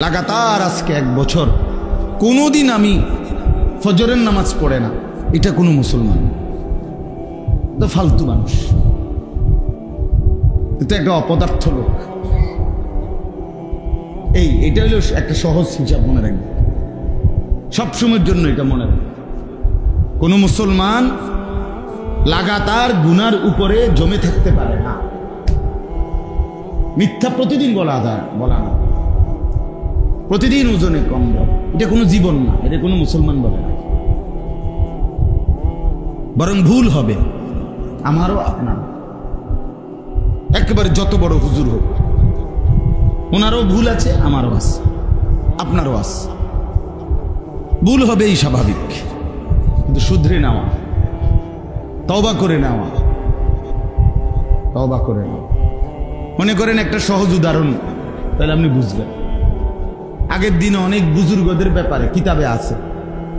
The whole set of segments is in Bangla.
লাগাতার আজকে 1 বছর কোনোদিন আমি ফজরের নামাজ পড়ে না, এটা কোনো মুসলমান তো ফালতু মানুষ, এটা একটা অপদার্থ লোক। এটা হলো একটা সহজ হিসাব, মনে রাখবে সবসময়ের জন্য এটা মনে রাখবে। কোনো মুসলমান লাগাতার গুনার উপরে জমে থাকতে পারে না। মিথ্যা প্রতিদিন বলা না, প্রতিদিন ওজনে কম দাও, এটা কোনো জীবন না, এটা কোনো মুসলমান বলে না। বরং ভুল হবে আমারও আপনার, একেবারে যত বড় হুজুর হোক, ওনারও ভুল আছে, আমারও আছে, আপনারও আছে। ভুল হবে এই স্বাভাবিক, কিন্তু শুধরে নেওয়া, তওবা করে নেওয়া, তওবা করে নেওয়া। মনে করেন একটা সহজ উদাহরণ, তাহলে আপনি বুঝবেন। আগের দিনে অনেক বুজুর্গদের ব্যাপারে কিতাবে আছে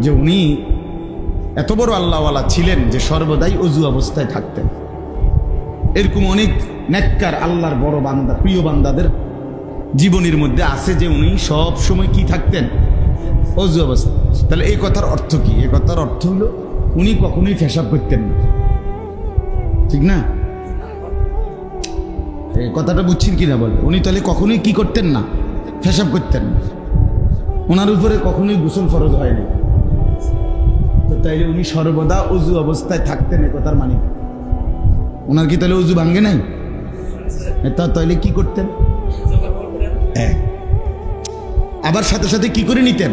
যে উনি এত বড় আল্লাহওয়ালা ছিলেন যে সর্বদাই অজু অবস্থায় থাকতেন। এরকম অনেক নেককার আল্লাহর বড় বান্দা, প্রিয় বান্দাদের জীবনের মধ্যে আছে যে উনি সব সময় কি থাকতেন? অজু অবস্থা। তাহলে এই কথার অর্থ কি? এই কথার অর্থ হলো উনি কখনোই পেশাব করতেন না, ঠিক না? এই কথাটা বুঝছেন কিনা বলে? উনি তাহলে কখনোই কি করতেন না? পেশাব করতেন না। ওনার উপরে কখনোই গোসল ফরজ হয়নি, তো তাইলে উনি সর্বদা অজু অবস্থায় থাকতেন, এ কথার মানে ওনার কি তাহলে অজু ভাঙ্গে নাই? তাহলে কি করতেন? আবার সাথে সাথে কি করে নিতেন?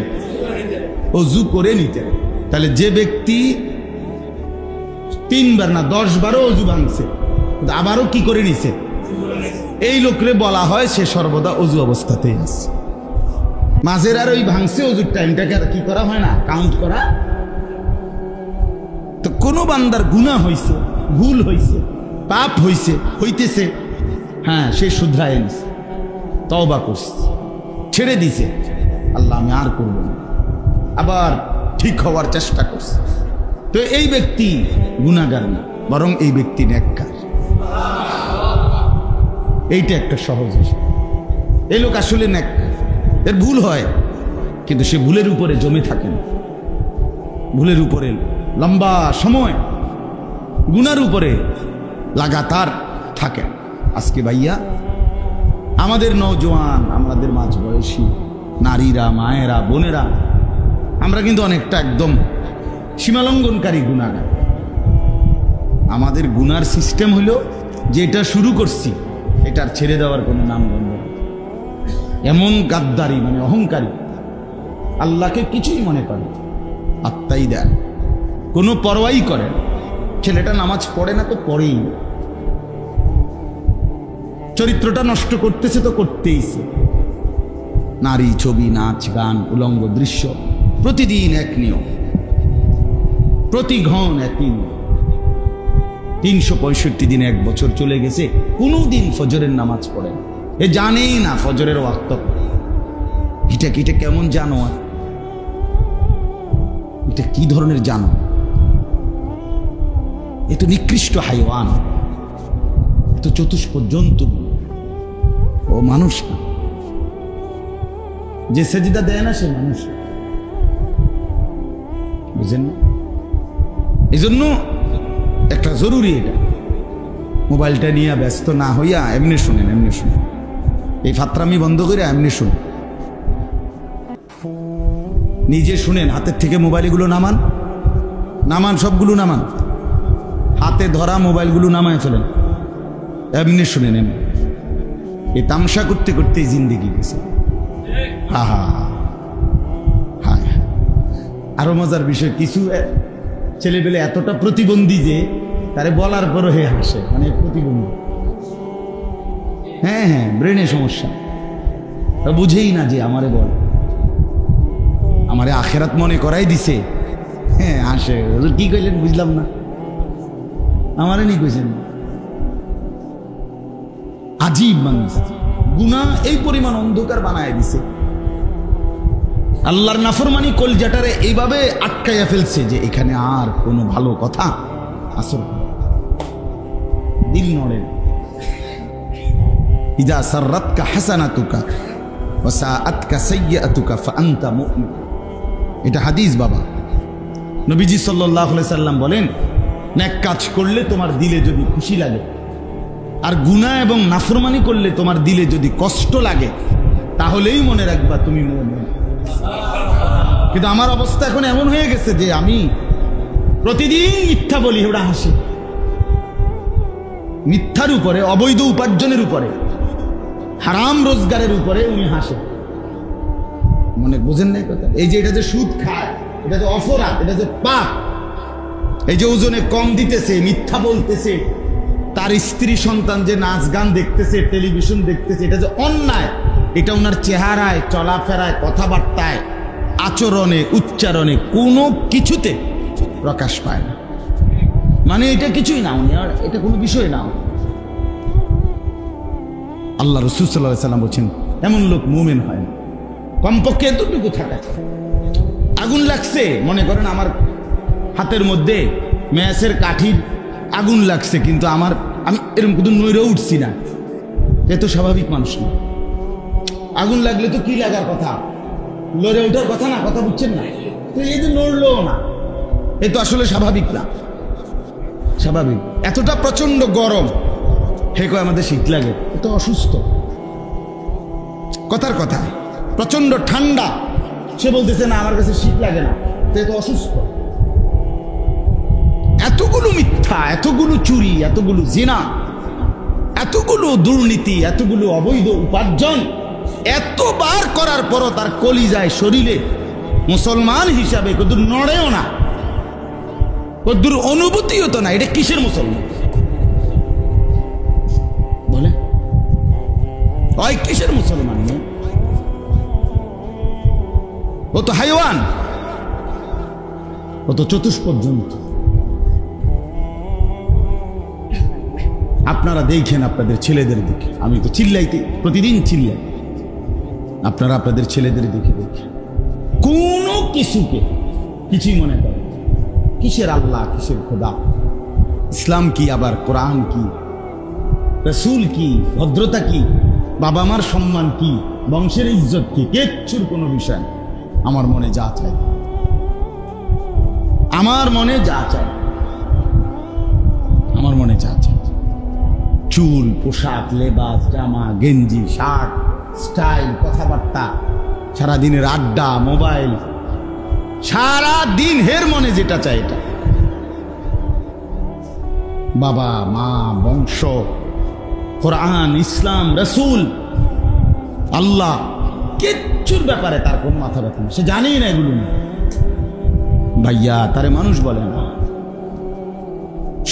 অজু করে নিতেন। তাহলে যে ব্যক্তি 3 বার না 10 বারও অজু ভাঙছে, আবারও কি করে নিছে, এই লোকরে বলা হয় সে সর্বদা অজু অবস্থাতেই আছে। মাঝের আর ওই ভাঙছে অজুর টাইমটাকে আর কি করা হয় না, কাউন্ট করা। তো কোনো বান্দার গুনাহ হইছে, ভুল হইছে, পাপ হইছে, হইতেছে, হ্যাঁ, সে শুধরায় নিছে, তওবা করছে, ছেড়ে দিছে, আল্লাহ আমি আর করব না, আবার ঠিক হওয়ার চেষ্টা করছে। তো এই ব্যক্তি গুনাহগার না, বরং এই ব্যক্তি নেককার। এইটা একটা সহজ বিষয়। এই লোক আসলে নেককার। এর ভুল হয়, কিন্তু সে ভুলের উপরে জমে থাকে না, ভুলের উপরে লম্বা সময় গুনার উপরে লাগাতার থাকে। আজকে ভাইয়া আমাদের নওজোয়ান, আমাদের মাঝ বয়সী নারীরা, মায়েরা, বোনেরা, আমরা কিন্তু অনেকটা একদম সীমালঙ্ঘনকারী গুনাহগার। আমাদের গুনার সিস্টেম হলো যে এটা শুরু করছি, এটার ছেড়ে দেওয়ার কোনো নাম গন্ধ নেই। এমন গাদ্দারি, মানে অহংকারী, আল্লাহকে কিছুই মনে করে, আত্মাই দেন, কোনো পরোয়াই করেন। ছেলেটা নামাজ পড়ে না তো পড়েই, চরিত্রটা নষ্ট করতেছে তো করতেইছে। নারী, ছবি, নাচ, গান, উলঙ্গ দৃশ্য, প্রতিদিন এক নিয়ম, প্রতি ঘন একই নিয়ম। 365 দিনে 1 বছর চলে গেছে, কোনোদিন ফজরের নামাজ পড়ে না। এ জানেই না ফজরের ওয়াক্ত। এটা কেমন জানোয়ার, এটা কি ধরনের জানো? এ তো নিকৃষ্ট হাইওয়ান, এ তো চতুষ্পদ জন্তু, ও মানুষ না। যে সেজদা দেয় না সে মানুষ, বুঝেন না? এই জন্য একটা জরুরি, এটা মোবাইলটা নিয়ে ব্যস্ত না হইয়া এমনি শুনেন, এমনি শুনেন, এই ফাত্রামি বন্ধ করে এমনি শুনেন, নিজে শুনেন। হাতের থেকে মোবাইলগুলো নামান, সবগুলো নামান, হাতে ধরা মোবাইলগুলো নামায় ফেলেন, এমনি শুনেন। এমনি এই তামসা করতে করতে জিন্দেগি গেছে। হা হা হা। আরো মজার বিষয়, কিছু ছেলেপেলে এতটা প্রতিবন্ধী যে তারে বলার পরও হে হাসে, মানে প্রতিবন্ধী। হ্যাঁ, ব্রেনে সমস্যা, বুঝেই না যে আমারে বল, আমারে আখেরাত মনে করাই দিছে। হ্যাঁ, হাসে, কি কইলেন বুঝলাম না, আমারে নি কইছেন। আজীব মানুষ, গুনাহ এই পরিমাণ অন্ধকার বানায় দিছে, আল্লাহর নাফরমানি কলজাটারে এইভাবে আটকাইয়া ফেলছে যে এখানে আর কোনো ভালো কথা আসল, দিল নড়ে। ইদা সাররাতকা হাসানাতুকা ওয়াসাআতকা সাইয়্যাতুকা ফাআনতা মুমিন। এটা হাদিস বাবা। নবীজি সাল্লাল্লাহু আলাইহি সাল্লাম বলেন, নেক কাজ করলে তোমার দিলে যদি খুশি লাগে, আর গুনাহ এবং নাফরমানি করলে তোমার দিলে যদি কষ্ট লাগে, তাহলেই মনে রাখবা তুমি মুমিন। কিন্তু আমার অবস্থা এখন এমন হয়ে গেছে যে আমি প্রতিদিন মিথ্যা বলি, ওরা হাসে। মিথ্যার উপরে, অবৈধ উপার্জনের উপরে, হারাম রোজগারের উপরে উনি হাসেন। মনে বোঝেন নাই কথা? এই যে এটা যে সুদ খায়, এটা যে অপরাধ, এটা যে পাপ, এই যে ওজনে কম দিতেছে, মিথ্যা বলতেছে, তার স্ত্রী সন্তান যে নাচ গান দেখতেছে, টেলিভিশন দেখতেছে, এটা যে অন্যায়, এটা ওনার চেহারায়, চলাফেরায়, কথাবার্তায়, আচরণে, উচ্চারণে কোনো কিছুতে প্রকাশ পায় না। মানে এটা কিছুই না, উনি আর এটা কোনো বিষয় না। আল্লাহ রাসূল সাল্লাল্লাহু আলাইহি সাল্লাম বলছেন, এমন লোক মুমিন হয় না। কমপক্ষে এতটুকু থাকা। আগুন লাগছে, মনে করেন আমার হাতের মধ্যে ম্যাচের কাঠির আগুন লাগছে, কিন্তু আমি এরকম কিন্তু নইরে উঠছি না, এ তো স্বাভাবিক মানুষ না। আগুন লাগলে তো কি লাগার কথা, লড়ে ওঠার কথা না, কথা বুঝছেন না? তো এই যে নড়লো না, এ তো আসলে স্বাভাবিক না। স্বাভাবিক এতটা প্রচন্ড গরম, হে কয় আমাদের শীত লাগে, এ তো অসুস্থ। কথার কথা, প্রচন্ড ঠান্ডা, সে বলতেছে না আমার কাছে শীত লাগে না, তো এ তো অসুস্থ। এতগুলো মিথ্যা, এতগুলো চুরি, এতগুলো জিনা, এতগুলো দুর্নীতি, এতগুলো অবৈধ উপার্জন, এতবার করার পরও তার কলিজায়, শরীরে মুসলমান হিসাবে কদ্দুর নড়েও না, কদ্দুর অনুভূতিও তো না। এটা কিসের মুসলমান বলে? ওই কিসের মুসলমান? ও তো হাইওয়ান, ও তো চতুষ্পদ জন্তু। আপনারা দেখেন আপনাদের ছেলেদের দিকে, আমি তো চিল্লাইতে প্রতিদিন চিল্লাই, আপনারা আপনাদের ছেলেদের দিকে দেখেন, কোনো কিছুকে কিছুই মনে করেন। কিসের আল্লাহ, কিসের খোদা, ইসলাম কি, আবার কোরআন কি, রাসূল কি, ভদ্রতা কি, বাবা মার সম্মান কি, বংশের ইজ্জত কি, কিচ্ছুর কোনো বিষয় না। আমার মনে যা চাই, আমার মনে যা চাই, আমার মনে যা চাই, চুল, পোশাক, লেবাস, জামা, গেঞ্জি, শার্ট, স্টাইল, কথাবার্তা, সারাদিনের আড্ডা, মোবাইল, সারাদিন হের মনে যেটা চাই এটা। বাবা মা, বংশ, কোরআন, ইসলাম, রাসূল, আল্লাহ, কিচ্ছুর ব্যাপারে তার কোন মাথা ব্যথা না, সে জানেই না এগুলো। ভাইয়া, তারে মানুষ বলে না।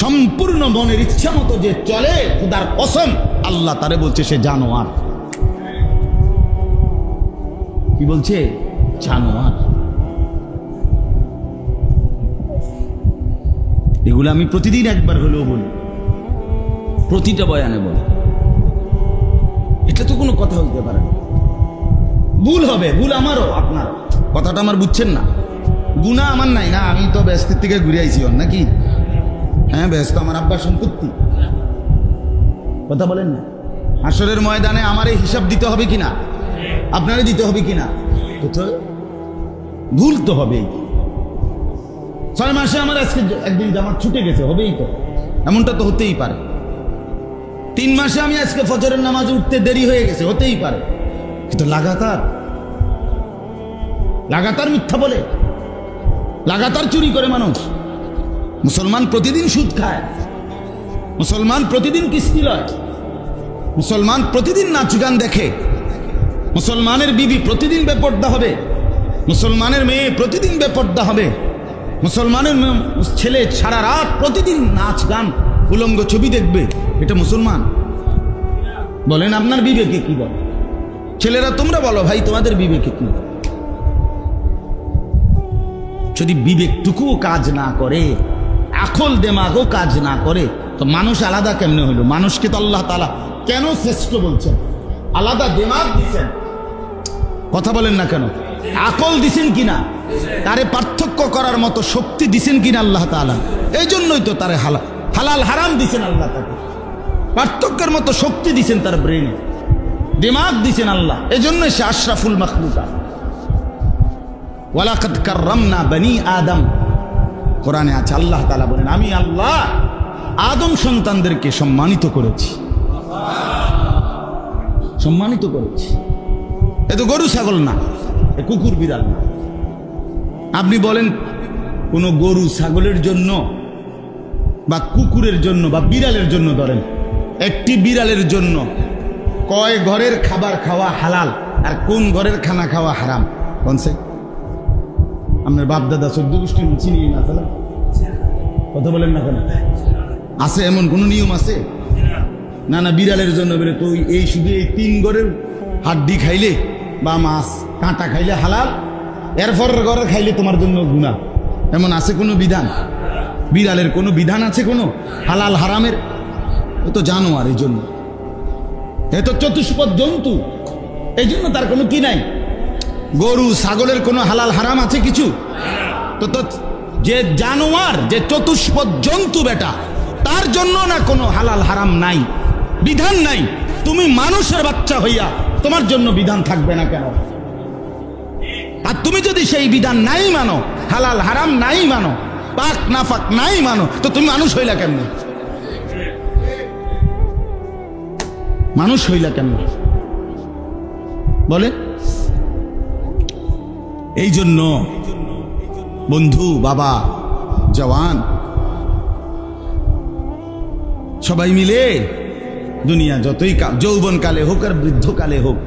সম্পূর্ণ মনের ইচ্ছা মতো যে চলে, খোদার কসম, আল্লাহ তারে বলছে সে জানোয়ার। কি বলছে? জানোয়ার। এগুলো আমি প্রতিদিন একবার হলেও বলি, প্রতিটা বয়ানে বলি। এটা তো কোনো কথা হইতে পারে না। ভুল হবে, ভুল আমারও, আপনারও। কথাটা আমার বুঝছেন না? গুনাহ আমার নাই না, আমি তো ব্যস্তের থেকে ঘুরে আইছি নাকি? হ্যাঁ, ব্যস্ত আমার আব্বার সম্পত্তি। কথা বলেন না? হাসরের ময়দানে আমার এই হিসাব দিতে হবে কিনা, আপনারই দিতে হবে কিনা? ভুল তো হবেই। 6 মাসে আমার আজকে একদিন জামাত ছুটে গেছে, হবেই তো, এমনটা তো হতেই পারে। 3 মাসে আমি আজকে ফজরের নামাজে উঠতে দেরি হয়ে গেছে, হতেই পারে। কিন্তু লাগাতার মিথ্যা বলে, লাগাতার চুরি করে মানুষ। মুসলমান প্রতিদিন সুদ খায়, মুসলমান প্রতিদিন কিস্তি লয়, মুসলমান প্রতিদিন নাচ গান দেখে, মুসলমানের বিবি প্রতিদিন বেপর্দা হবে, মুসলমানের মেয়ে প্রতিদিন বেপর্দা হবে, মুসলমানের ছেলে সারা রাত প্রতিদিন নাচ গান, উলঙ্গ ছবি দেখবে। এটা মুসলমান? বলেন আপনার বিবেকে কি বলে? ছেলেরা তোমরা বলো ভাই, তোমাদের বিবেকে কি? যদি বিবেকটুকুও কাজ না করে, আকল দেমাগও কাজ না করে, তো মানুষ আলাদা কেমনে হইল? মানুষকে তো আল্লাহ তাআলা কেন শ্রেষ্ঠ বলছেন? আলাদা দেমাগ দিছেন, কথা বলেন না কেন? আকল দিছেন কিনা, তারে পার্থক্য করার মতো শক্তি দিছেন কিনা আল্লাহ তাআলা? এই জন্যই তো তারে হালাল হারাম দিছেন আল্লাহ, তাকে পার্থক্যের মতো শক্তি দিছেন তার ব্রেনে। দিমাগ দিছেন আল্লাহ, এজন্য সে আশরাফুল মাখলুকাত। ওয়ালাকাদ কাররামনা বনি আদম, কোরআনে আছে আল্লাহ তাআলা বলেন আমি আল্লাহ আদম সন্তানদেরকে সম্মানিত করেছি, সম্মানিত করেছি। এ তো গরু ছাগল না, এ কুকুর বিড়াল না। আপনি বলেন কোন গরু ছাগলের জন্য বা কুকুরের জন্য বা বিড়ালের জন্য, ধরেন একটি বিড়ালের জন্য কয় ঘরের খাবার খাওয়া হালাল আর কোন ঘরের খানা খাওয়া হারাম? কোনছে? আপনার বাপ দাদা 14 গোষ্ঠী চিনি না, কথা বলেন না কেন? আছে এমন কোন নিয়ম আছে? না না, বিড়ালের জন্য বলে তো এই শুধু এই 3 ঘরের হাড্ডি খাইলে বা মাছ কাঁটা খাইলে হালাল, এরপর ঘরে খাইলে তোমার জন্য গুনাহ, এমন আছে কোনো বিধান? বিড়ালের কোনো বিধান আছে কোনো হালাল হারামের? ও তো জানোয়ার, এই জন্য এ তো চতুষ্পদ জন্তু, এই জন্য তার কোনো কি নাই। গরু ছাগলের কোনো হালাল হারাম আছে কিছু? তো তো যে জানোয়ার, যে চতুষ্পদ জন্তু বেটা, তার জন্য না কোনো হালাল হারাম নাই, বিধান নাই। তুমি মানুষের বাচ্চা হইয়া তোমার জন্য বিধান থাকবে না কেন? আর তুমি যদি সেই বিধান নাই মানো, হালাল হারাম নাই মানো, পাক নাফাক নাই মানো, তো তুমি মানুষ হইলা কেমনে? মানুষ হইলা কেমনে বলে? এই জন্য বন্ধু, বাবা, জওয়ান সবাই মিলে দুনিয়া যতই যৌবন কালে হোক আর বৃদ্ধকালে হোক,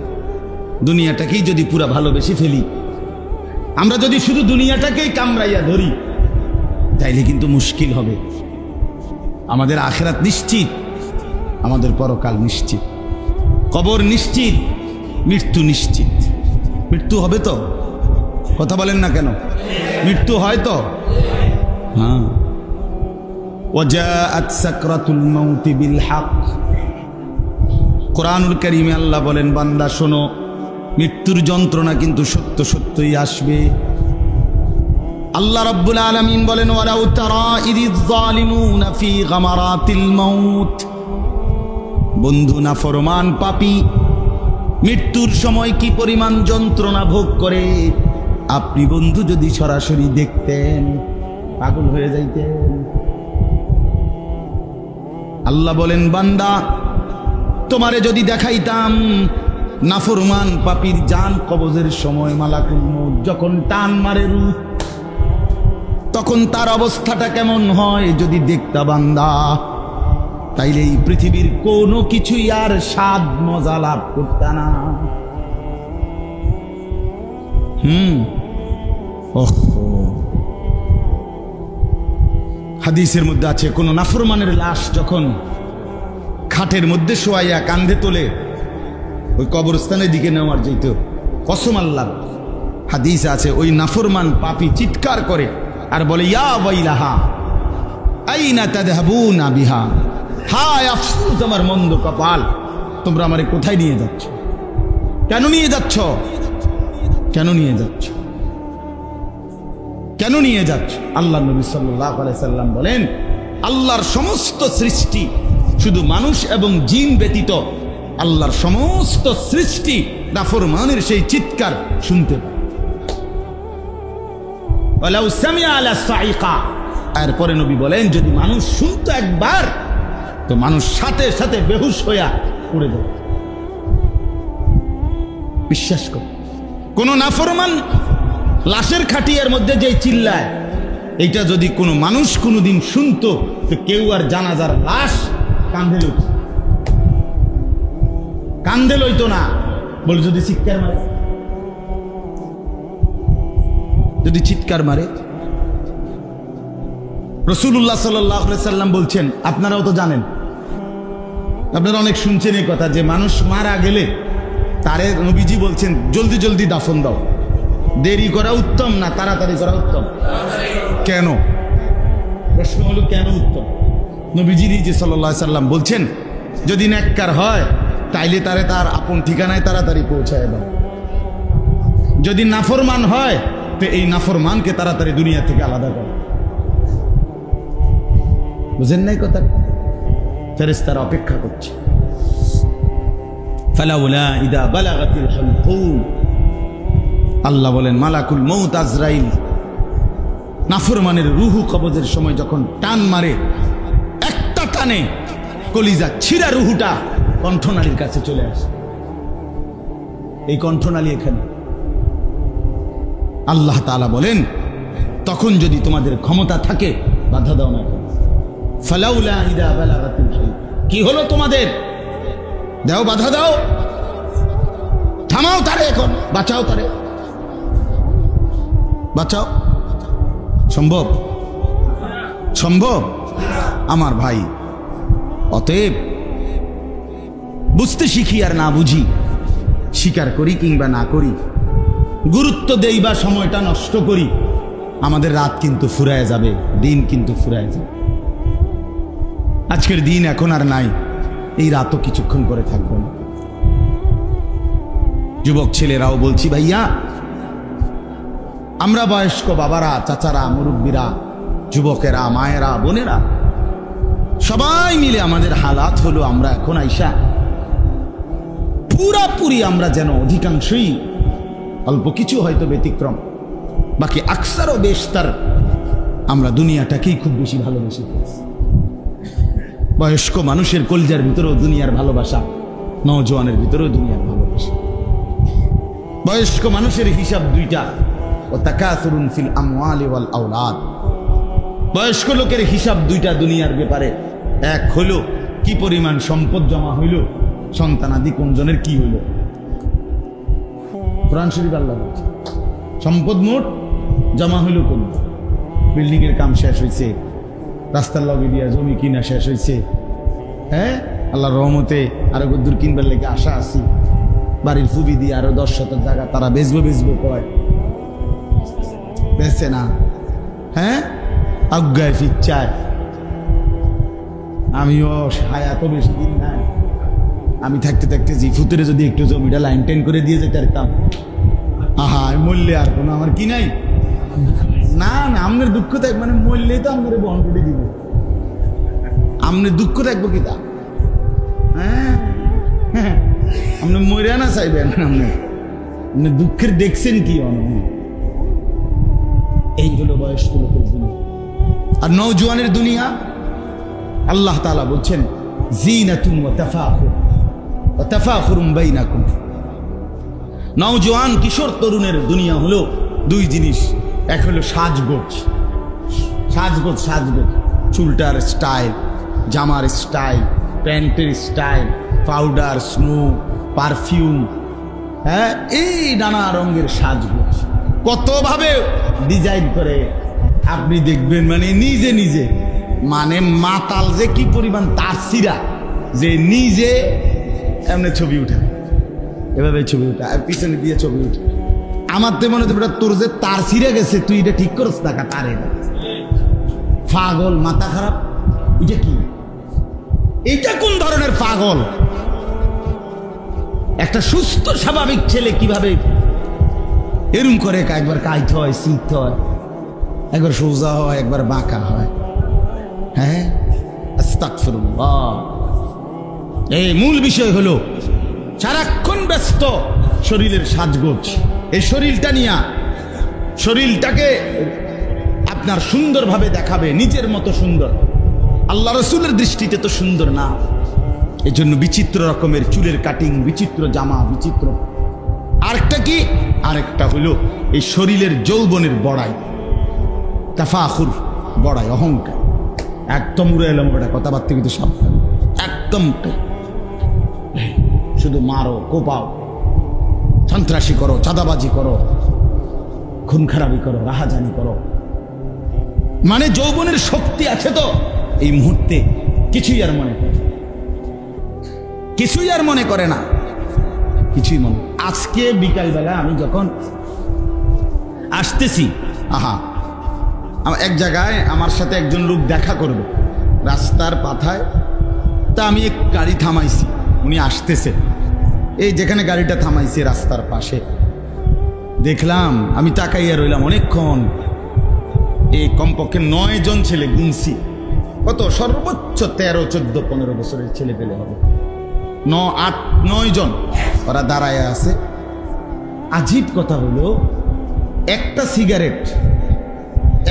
দুনিয়াটাকেই যদি পুরা ভালোবেসে ফেলি, আমরা যদি শুধু দুনিয়াটাকেই কামড়াইয়া ধরি, তাইলে কিন্তু মুশকিল হবে। আমাদের আখিরাত নিশ্চিত, আমাদের পরকাল নিশ্চিত, কবর নিশ্চিত, মৃত্যু নিশ্চিত। মৃত্যু হবে তো? কথা বলেন না কেন? মৃত্যু হয় তো? হ্যাঁ। ওয়াজাআত সাকরাতুল মাউতি বিল হক। কোরআনুল কারীমে আল্লাহ বলেন, বান্দা শোনো, মৃত্যুর যন্ত্রণা কিন্তু সত্য সত্যই আসবে। আল্লাহ রাব্বুল আলামিন বলেন, ওয়ালাউ তারা ইযিয যালিমুনা ফি গামারাতিল মাউত। বন্ধু, নাফরমান পাপী মৃত্যুর সময় কি পরিমাণ যন্ত্রণা ভোগ করে আপনি বন্ধু যদি সরাসরি দেখতেন, পাগল হয়ে যাইতেন। আল্লাহ বলেন, বান্দা তোমারে যদি দেখাইতাম নাফরমান পাপীর জান কবজের সময় মালাকুল মউত যখন টান মারে রূহ, তখন তার অবস্থাটা কেমন হয় যদি দেখতা বান্দা, তাইলে এই পৃথিবীর কোনো কিছুই আর স্বাদ মজা লাভ করতা না। হাদিসের মধ্যে আছে, কোন নাফরমানের লাশ যখন খাটের মধ্যে শোয়াইয়া কান্ধে তোলে ওই কবরস্থানের দিকে নেওয়ার যেত, কসম আল্লাহর, হাদিস আছে ওই নাফরমান পাপী চিৎকার করে আর বলে, ইয়া ওয়াইলাহা আইনা তাযহাবুনা বিহা, হায় আফসোস আমার মন্দ কপাল, তোমরা আমারে কোথায় নিয়ে যাচ্ছ? কেন নিয়ে যাচ্ছ? কেন নিয়ে যাচ্ছ? কেন নিয়ে যাচ্ছ? আল্লাহ নবী সাল্লাল্লাহু আলাইহি সাল্লাম বলেন, আল্লাহর সমস্ত সৃষ্টি, শুধু মানুষ এবং জিন ব্যতীত আল্লাহর সমস্ত সৃষ্টি নাফরমানের সেই চিৎকার শুনতে পায়। ওয়ালাউ সামিআ আলা সাইকা, এরপরে নবী বলেন, যদি মানুষ শুনতো একবার, তো মানুষ সাথে সাথে বেহুশ হইয়া পড়ে যাবে। বিশ্বাস কর, কোন নাফরমান লাশের খাটিয়ার মধ্যে যে চিল্লায়, এইটা যদি কোনো মানুষ কোনোদিন শুনতো, তো কেউ আর জানাজার লাশ কান্ধে লইত, কান্ধে লইতো না। বল, যদি চিৎকার মারে, যদি চিৎকার মারে। রাসূলুল্লাহ সাল্লাল্লাহু আলাইহি সাল্লাম বলছেন, আপনারাও তো জানেন, আপনারা অনেক শুনছেন এই কথা, যে মানুষ মারা গেলে তারে নবীজি বলছেন জলদি জলদি দাফন দাও। দেরি করা উত্তম না তাড়াতাড়ি করা উত্তম? কেন? প্রশ্ন হলো কেন উত্তম? নবীজি যে সাল্লাল্লাহু আলাইহি সাল্লাম বলছেন, যদি নেককার হয় তাইলে তারে তার আপন ঠিকানায় তাড়াতাড়ি পৌঁছায় দাও। যদি নাফরমান হয় তো এই নাফরমানকে তাড়াতাড়ি দুনিয়া থেকে আলাদা করো। বুঝেন নাই কথা? ফেরেশতারা অপেক্ষা করছে। ফালাউলা ইদা বালাগাতিল হুলকুম, আল্লাহ বলেন মালাকুল মউত আজরাইল নাফরমানের রুহু কবজের সময় যখন টান মারে, একটা টানে কলিজা ছিঁড়া রুহুটা কণ্ঠনালীর কাছে চলে আসে। এই কণ্ঠনালী এখানে। আল্লাহ তাআলা বলেন তখন যদি তোমাদের ক্ষমতা থাকে বাধা দাও না। ফালাউলা ইদা বালাগাতিল হুলকুম, কি হলো তোমাদের? দাও, বাধা দাও, থামাও তারে, এখন বাঁচাও তারে, বাঁচাও। সম্ভব? সম্ভব? আমার ভাই, অতএব বুঝতে শিখি আর না বুঝি, স্বীকার করি কিংবা না করি, গুরুত্ব দেই বা সময়টা নষ্ট করি, আমাদের রাত কিন্তু ফুরায় যাবে, দিন কিন্তু ফুরায় যাবে। আজকের দিন এখন আর নাই, এই রাতও কিছুক্ষণ করে থাকবে না। যুবক ছেলেরাও বলছি, ভাইয়া আমরা বয়স্ক বাবারা, চাচারা, মুরব্বীরা, যুবকেরা, মায়েরা, বোনেরা সবাই মিলে আমাদের হালাত হলো আমরা এখন আইসা পুরাপুরি আমরা যেন অধিকাংশই, অল্প কিছু হয়তো ব্যতিক্রম, বাকি আকসারও বেশতার আমরা দুনিয়াটাকেই খুব বেশি ভালোবেসে ফেলছি। বয়স্ক মানুষের কলজার ভিতরেও দুনিয়ার ভালোবাসা, নওজোয়ানের ভিতরেও দুনিয়ার ভালোবাসা। বয়স্ক মানুষের হিসাব দুইটা, ওয়াতাকাসুরুন ফিল আমওয়ালি ওয়াল আওলাদ। বয়স্ক লোকের হিসাব দুইটা দুনিয়ার ব্যাপারে। এক হলো কি পরিমাণ সম্পদ জমা হইল, সন্তানাদি কোনজনের কি হইল। কোরআন শরীফ আল্লাহ বলছে সম্পদ মোট জমা হইল কোন, বিল্ডিং এর কাম শেষ হয়েছে, রাস্তার লগে দিয়া জমি কিনা শেষ হয়েছে, হ্যাঁ আল্লাহর রহমতে আরো দূর কিনবার লেগে আশা আছি, বাড়ির ফুবি দিয়ে আরো 10 শতক জায়গা তারা বেচবো কয়, বেচে না, হ্যাঁ আজ্ঞায় ফিচ্ছায়। আমিও হায়াত বেশি দিন নাই, আমি থাকতে থাকতে জিফুতের যদি একটু জমিটা লাইন টেন করে দিয়ে যেতে পারতাম, আহা মরলে আর কোনো আমার কি নাই। না না, আপনার দুঃখ থাক, মানে মরলেই তো আপনার বহন করে দিব, আপনার দুঃখ থাকবো কি তা? হ্যাঁ আপনি মরে না চাইবেন, আপনি দুঃখের দেখছেন কি অনুভব। এই হলো বয়স্ক লোকের দুনিয়া। আর নওজোয়ানের দুনিয়া আল্লাহ তাআলা বলছেন জিনাতুন ওয়া তাফাখুর ওয়া তাফাখুরুম বাইনাকুম। নওজোয়ান কিশোর তরুণের দুনিয়া হলো দুই জিনিস, এক হলো সাজগোজ, সাজগোজ সাজগোজ, চুলটার স্টাইল, জামার স্টাইল, প্যান্টের স্টাইল, পাউডার, স্নো, পারফিউম, হ্যাঁ এই নানা রঙের সাজগোজ কতভাবে ডিজাইন করে আপনি দেখবেন, মানে নিজে নিজে, মানে মাতাল যে কি পরিমাণ তাসিরা যে নিজে এমনি ছবি উঠে, এভাবে ছবি উঠে, আর পিছনে দিয়ে ছবি উঠে। আমার তো মনে হচ্ছে তোর যে তার ছিঁড়ে গেছে, তুই এটা ঠিক করছ টাকা তারে, পাগল, মাথা খারাপ, এটা কি? এটা কোন ধরনের পাগল? একটা সুস্থ স্বাভাবিক ছেলে কিভাবে এরম করে, একবার কাইতে হয়, শিখতে হয়, একবার সোজা হয়, একবার বাঁকা হয়। হ্যাঁ আস্তাগফিরুল্লাহ। এই মূল বিষয় হলো সারাক্ষণ ব্যস্ত শরীরের সাজগোজ, এই শরীরটা নিয়ে, শরীরটাকে আপনার সুন্দরভাবে দেখাবে, নিজের মতো সুন্দর, আল্লাহ রসুলের দৃষ্টিতে তো সুন্দর না। এই জন্য বিচিত্র রকমের চুলের কাটিং, বিচিত্র জামা, বিচিত্র। আরেকটা কি? আরেকটা হইল এই শরীরের যৌবনের বড়াই, তাফাখুর, বড়াই, অহংকার। একদম উড়ে এলাম ওটা কথাবার্তা, কিন্তু সাবধান, একদম শুধু মারো, কোপাও, সন্ত্রাসী করো, চাঁদাবাজি করো, খুন খারাপি করো, রাহাজানি করো। মানে যৌবনের শক্তি আছে তো এই মুহূর্তে কিছুই আর মনে করে, কিছুই আর মনে করে না, কিছুই মনে। আজকে বিকালবেলা আমি যখন আসতেছি, আহা এক জায়গায় আমার সাথে একজন লোক দেখা করবে রাস্তার পাথায়, তা আমি এক গাড়ি থামাইছি, উনি আসতেছে, এই যেখানে গাড়িটা থামাইছি রাস্তার পাশে দেখলাম, আমি তাকাইয়া রইলাম অনেকক্ষণ। এই কমপক্ষে 9 জন ছেলে গুনছি, কত সর্বোচ্চ 13, 14, 15 বছরের ছেলে পেলে হবে, 8-9 জন ওরা দাঁড়ায় আছে। আজীব কথা হলো, একটা সিগারেট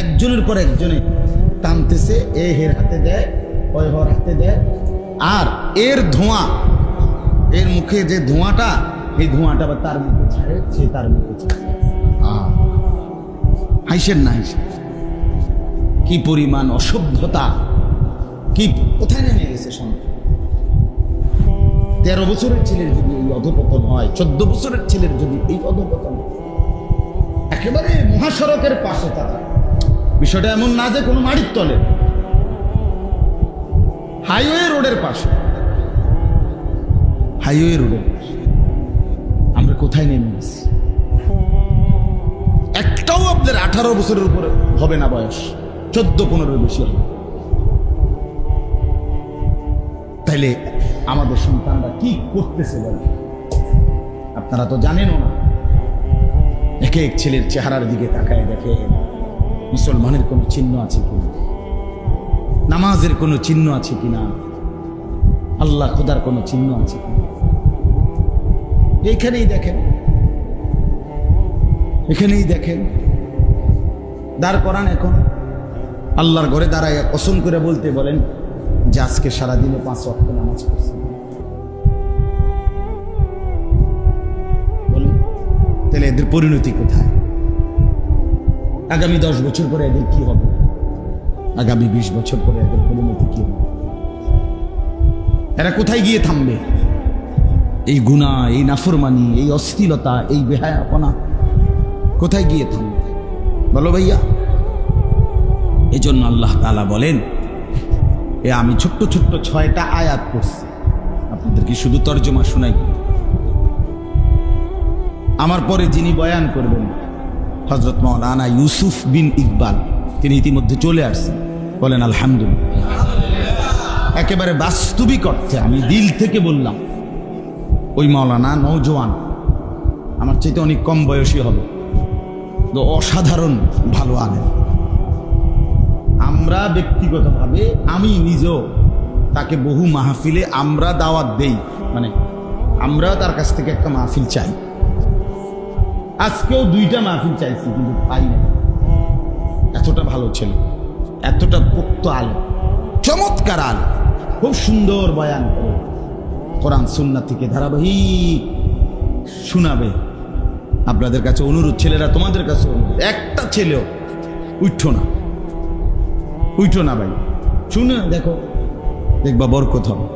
একজনের পর একজনে টানতেছে, এ হের হাতে দেয়, ওই হর হাতে দেয়, আর এর ধোঁয়া, এর মুখে যে ধোঁয়াটা, এই ধোঁয়াটা আবার তার মুখে ছাড়ে, সে তার মুখে ছাড়ে। হাইসেন না, হাইসেন। কি পরিমাণ অসভ্যতা, কি কোথায় নেমে গেছে সমাজ। 13 বছরের ছেলের যদি এই অধপতন হয়, 14 বছরের ছেলের যদি এই অধপতন, একেবারে মহাসড়কের পাশে তারা, বিষয়টা এমন না যে কোনো মাটির তলে, হাইওয়ে রোডের পাশে, হাইওয়ে রোডের পাশে আমরা কোথায় নেমে গেছি। একটাও আপনাদের 18 বছরের উপরে হবে না বয়স, 14-15 বেশি হবে। তাইলে আমাদের সন্তানরা কি করতেছে বলেন? আপনারা তো জানেনও না। এক এক ছেলের চেহারার দিকে তাকায় দেখে মুসলমানের কোনো চিহ্ন আছে কিনা, নামাজের কোনো চিহ্ন আছে কিনা, আল্লাহ খোদার কোনো চিহ্ন আছে কিনা। এইখানেই দেখেন, এখানেই দেখেন। দাঁড় করান এখন আল্লাহর ঘরে দাঁড়ায় কসম করে বলতে বলেন যে আজকে সারাদিনে 5 ওয়াক্ত নামাজ পড়ছি। বলেন তাহলে এদের পরিণতি কোথায়? আগামী 10 বছর পরে এদের কি হবে? আগামী 20 বছর পরে এদের পরিণতি কি হবে? এরা কোথায় গিয়ে থামবে? এই গুনাহ, এই নাফরমানি, এই অশ্লীলতা, এই বেহায়াপনা কোথায় গিয়ে থামবে? বলো ভাইয়া। এই জন্য আল্লাহ তাআলা বলেন, আমি ছোট্ট ছোট্ট 6টা আয়াত পড়ছি, আপনাদেরকে শুধু তর্জমা শোনাই। আমার পরে যিনি বয়ান করবেন হযরত মাওলানা ইউসুফ বিন ইকবাল, তিনি ইতিমধ্যে চলে আসছেন। বলেন আলহামদুলিল্লাহ। একেবারে বাস্তবিক অর্থে আমি দিল থেকে বললাম, ওই মাওলানা নওজোয়ান, আমার চাইতে অনেক কম বয়সী হবে, তো অসাধারণ ভালো আলেম। আমরা ব্যক্তিগতভাবে, আমি নিজেও তাকে বহু মাহফিলে আমরা দাওয়াত দেই, মানে আমরা তার কাছ থেকে একটা মাহফিল চাই। আজকেও 2টা মাহফিল চাইছি, কিন্তু পাই না। এতটা ভালো ছেলে, এতটা পোক্ত আলেম, চমৎকার আলেম, খুব সুন্দর বয়ান করে, কোরআন সুন্নাহ থেকে ধারাবাহিক শোনাবে। আপনাদের কাছে অনুরোধ, ছেলেরা তোমাদের কাছে অনুরোধ, একটা ছেলেও উঠো না, উঠো না ভাই, শুনে দেখো, দেখবা বরকত হবে।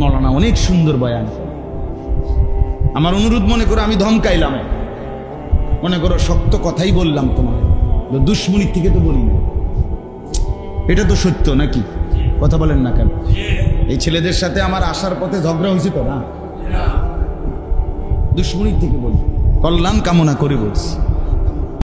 মাওলানা অনেক সুন্দর বয়ান। আমার অনুরোধ মনে করো আমি ধমকাইলাম, মনে করো শক্ত কথাই বললাম, তোমার দুশ্মনির থেকে তো বলি না, এটা তো সত্য নাকি? কথা বলেন না কেন? এই ছেলেদের সাথে আমার আসার পথে ঝগড়া হয়েছে তো না, দুশ্মনির থেকে বলি, কল্যাণ কামনা করে বলছি।